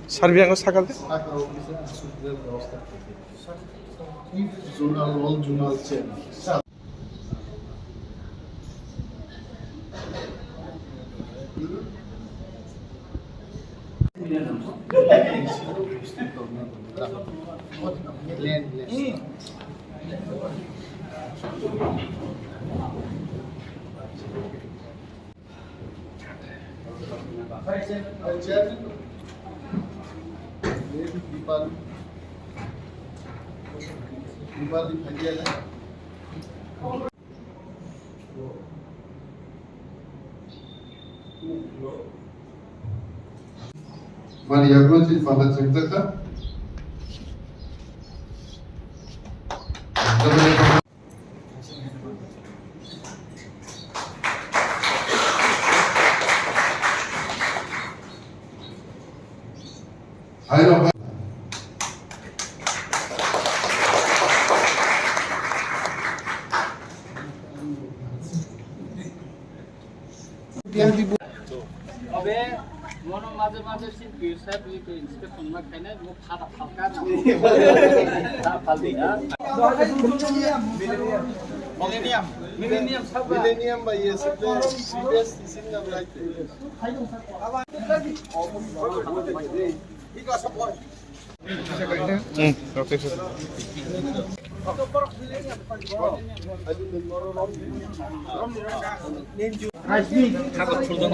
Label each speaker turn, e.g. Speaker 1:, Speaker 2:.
Speaker 1: Serbian ko sakal de.
Speaker 2: Zonal all zonal chair.
Speaker 3: Mani yaklaşık fazla çıktı. Hayır.
Speaker 4: अबे मनो माजे माजे सिन पिसा दुई तो इंस्पेक्शन में खाने वो फाटा फाटा ना फालदी ना मिलेनियम सब
Speaker 2: Millennium by yes, previous is in the right.
Speaker 4: खागज फुल्दैन